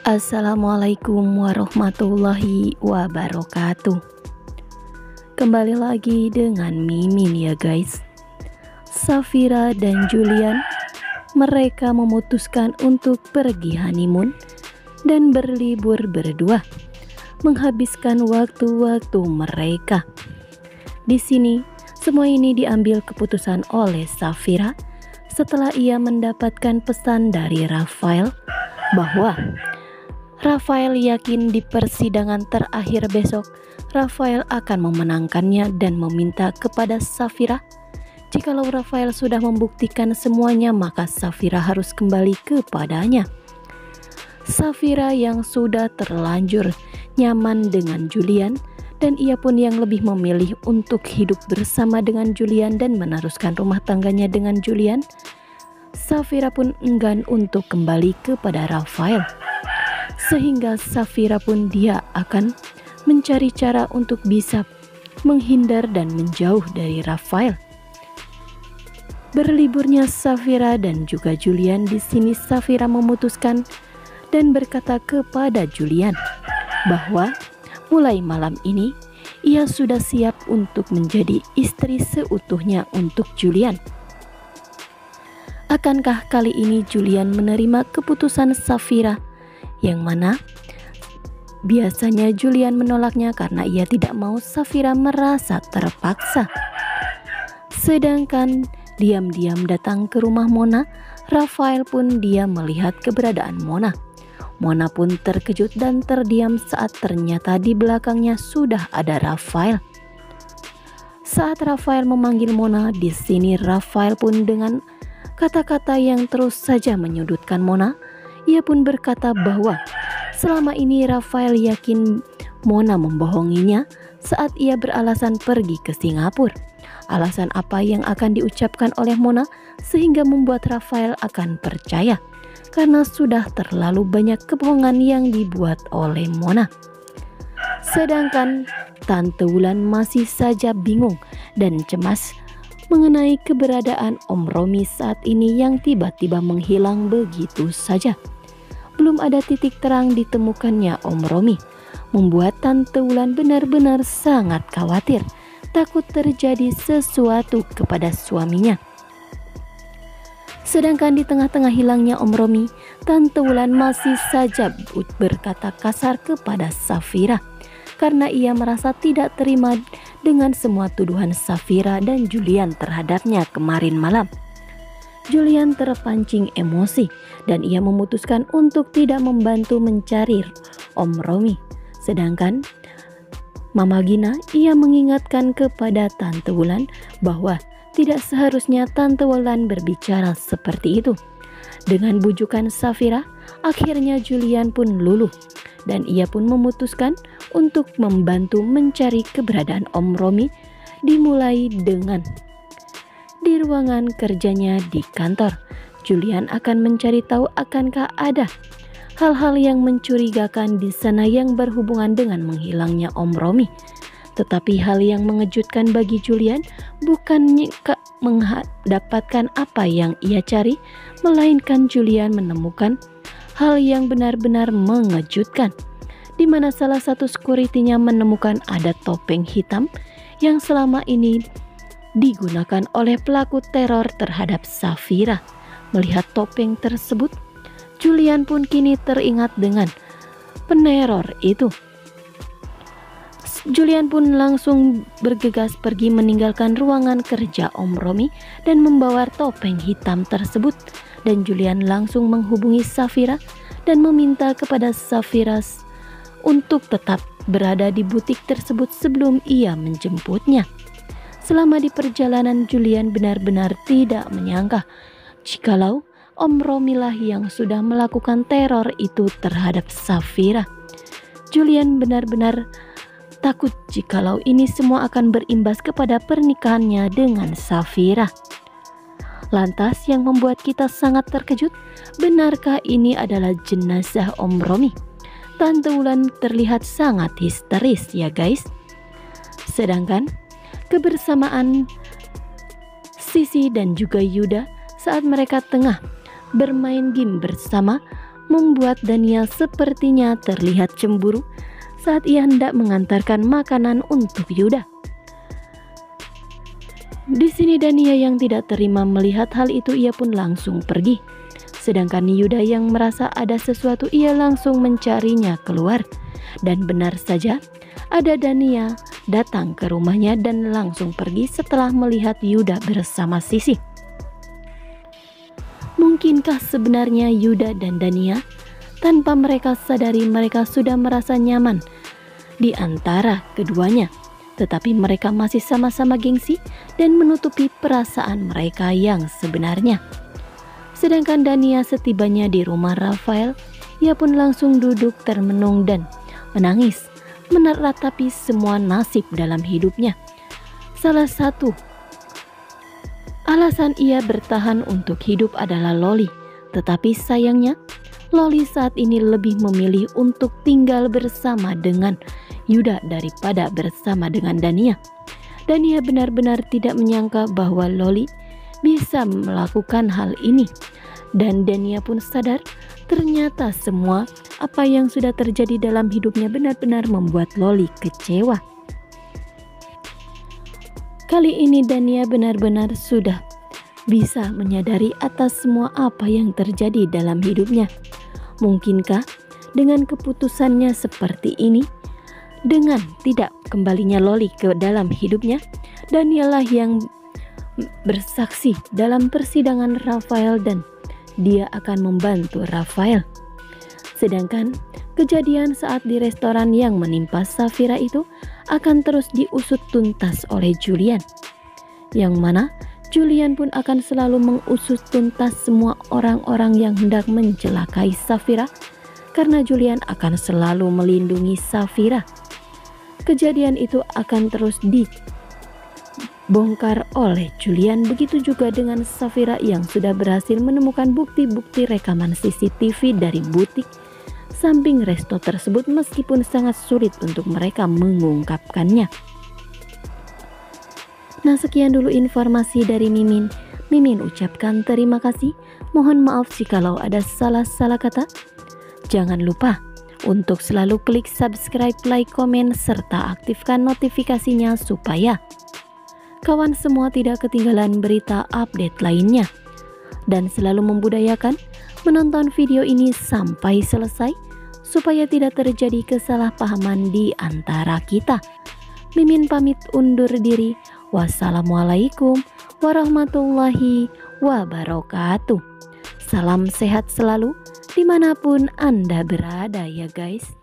Assalamualaikum warahmatullahi wabarakatuh. Kembali lagi dengan Mimin ya guys. Safira dan Julian, mereka memutuskan untuk pergi honeymoon dan berlibur berdua, menghabiskan waktu-waktu mereka. Di sini, semua ini diambil keputusan oleh Safira setelah ia mendapatkan pesan dari Rafael bahwa Rafael yakin di persidangan terakhir besok, Rafael akan memenangkannya dan meminta kepada Safira, jikalau Rafael sudah membuktikan semuanya, maka Safira harus kembali kepadanya. Safira yang sudah terlanjur nyaman dengan Julian, dan ia pun yang lebih memilih untuk hidup bersama dengan Julian dan meneruskan rumah tangganya dengan Julian, Safira pun enggan untuk kembali kepada Rafael. Sehingga Safira pun dia akan mencari cara untuk bisa menghindar dan menjauh dari Rafael. Berliburnya Safira dan juga Julian, di sini Safira memutuskan dan berkata kepada Julian bahwa mulai malam ini ia sudah siap untuk menjadi istri seutuhnya untuk Julian. Akankah kali ini Julian menerima keputusan Safira, yang mana biasanya Julian menolaknya karena ia tidak mau Safira merasa terpaksa. Sedangkan diam-diam datang ke rumah Mona, Rafael pun dia melihat keberadaan Mona. Mona pun terkejut dan terdiam saat ternyata di belakangnya sudah ada Rafael. Saat Rafael memanggil Mona, di sini Rafael pun dengan kata-kata yang terus saja menyudutkan Mona, ia pun berkata bahwa selama ini Rafael yakin Mona membohonginya saat ia beralasan pergi ke Singapura. Alasan apa yang akan diucapkan oleh Mona sehingga membuat Rafael akan percaya, karena sudah terlalu banyak kebohongan yang dibuat oleh Mona. Sedangkan Tante Wulan masih saja bingung dan cemas mengenai keberadaan Om Romi saat ini yang tiba-tiba menghilang begitu saja. Belum ada titik terang ditemukannya Om Romi, membuat Tante Wulan benar-benar sangat khawatir, takut terjadi sesuatu kepada suaminya. Sedangkan di tengah-tengah hilangnya Om Romi, Tante Wulan masih saja berkata kasar kepada Safira karena ia merasa tidak terima dengan semua tuduhan Safira dan Julian terhadapnya kemarin malam. Julian terpancing emosi dan ia memutuskan untuk tidak membantu mencari Om Romi. Sedangkan Mama Gina, ia mengingatkan kepada Tante Wulan bahwa tidak seharusnya Tante Wulan berbicara seperti itu. Dengan bujukan Safira, akhirnya Julian pun luluh dan ia pun memutuskan untuk membantu mencari keberadaan Om Romi, dimulai dengan di ruangan kerjanya di kantor. Julian akan mencari tahu akankah ada hal-hal yang mencurigakan di sana yang berhubungan dengan menghilangnya Om Romi. Tetapi hal yang mengejutkan bagi Julian bukannya mendapatkan apa yang ia cari, melainkan Julian menemukan hal yang benar-benar mengejutkan, di mana salah satu security-nya menemukan ada topeng hitam yang selama ini digunakan oleh pelaku teror terhadap Safira. Melihat topeng tersebut, Julian pun kini teringat dengan peneror itu. Julian pun langsung bergegas pergi meninggalkan ruangan kerja Om Romi dan membawa topeng hitam tersebut. Dan Julian langsung menghubungi Safira dan meminta kepada Safira untuk tetap berada di butik tersebut sebelum ia menjemputnya. Selama di perjalanan, Julian benar-benar tidak menyangka jikalau Om Romi lah yang sudah melakukan teror itu terhadap Safira. Julian benar-benar takut jikalau ini semua akan berimbas kepada pernikahannya dengan Safira. Lantas yang membuat kita sangat terkejut, benarkah ini adalah jenazah Om Romi? Tante Wulan terlihat sangat histeris ya guys. Sedangkan kebersamaan Sisi dan juga Yuda saat mereka tengah bermain game bersama, membuat Dania sepertinya terlihat cemburu saat ia hendak mengantarkan makanan untuk Yuda. Di sini Dania yang tidak terima melihat hal itu, ia pun langsung pergi. Sedangkan Yuda yang merasa ada sesuatu, ia langsung mencarinya keluar. Dan benar saja, ada Dania datang ke rumahnya dan langsung pergi setelah melihat Yuda bersama Sisi. Mungkinkah sebenarnya Yuda dan Dania, tanpa mereka sadari mereka sudah merasa nyaman di antara keduanya, tetapi mereka masih sama-sama gengsi dan menutupi perasaan mereka yang sebenarnya. Sedangkan Dania setibanya di rumah Rafael, ia pun langsung duduk termenung dan menangis, menatap semua nasib dalam hidupnya. Salah satu alasan ia bertahan untuk hidup adalah Loli, tetapi sayangnya Loli saat ini lebih memilih untuk tinggal bersama dengan Yuda daripada bersama dengan Dania. Dania benar-benar tidak menyangka bahwa Loli bisa melakukan hal ini. Dan Dania pun sadar ternyata semua apa yang sudah terjadi dalam hidupnya benar-benar membuat Loli kecewa. Kali ini Dania benar-benar sudah bisa menyadari atas semua apa yang terjadi dalam hidupnya. Mungkinkah dengan keputusannya seperti ini, dengan tidak kembalinya Loli ke dalam hidupnya, Danialah yang bersaksi dalam persidangan Rafael dan dia akan membantu Rafael. Sedangkan kejadian saat di restoran yang menimpa Safira itu akan terus diusut tuntas oleh Julian, yang mana Julian pun akan selalu mengusut tuntas semua orang-orang yang hendak mencelakai Safira, karena Julian akan selalu melindungi Safira. Kejadian itu akan terus dibongkar oleh Julian, begitu juga dengan Safira yang sudah berhasil menemukan bukti-bukti rekaman CCTV dari butik samping resto tersebut, meskipun sangat sulit untuk mereka mengungkapkannya. Nah, sekian dulu informasi dari Mimin. Mimin ucapkan terima kasih. Mohon maaf jikalau ada salah-salah kata. Jangan lupa untuk selalu klik subscribe, like, komen, serta aktifkan notifikasinya supaya kawan semua tidak ketinggalan berita update lainnya. Dan selalu membudayakan menonton video ini sampai selesai supaya tidak terjadi kesalahpahaman di antara kita. Mimin pamit undur diri. Wassalamualaikum warahmatullahi wabarakatuh. Salam sehat selalu dimanapun Anda berada ya guys.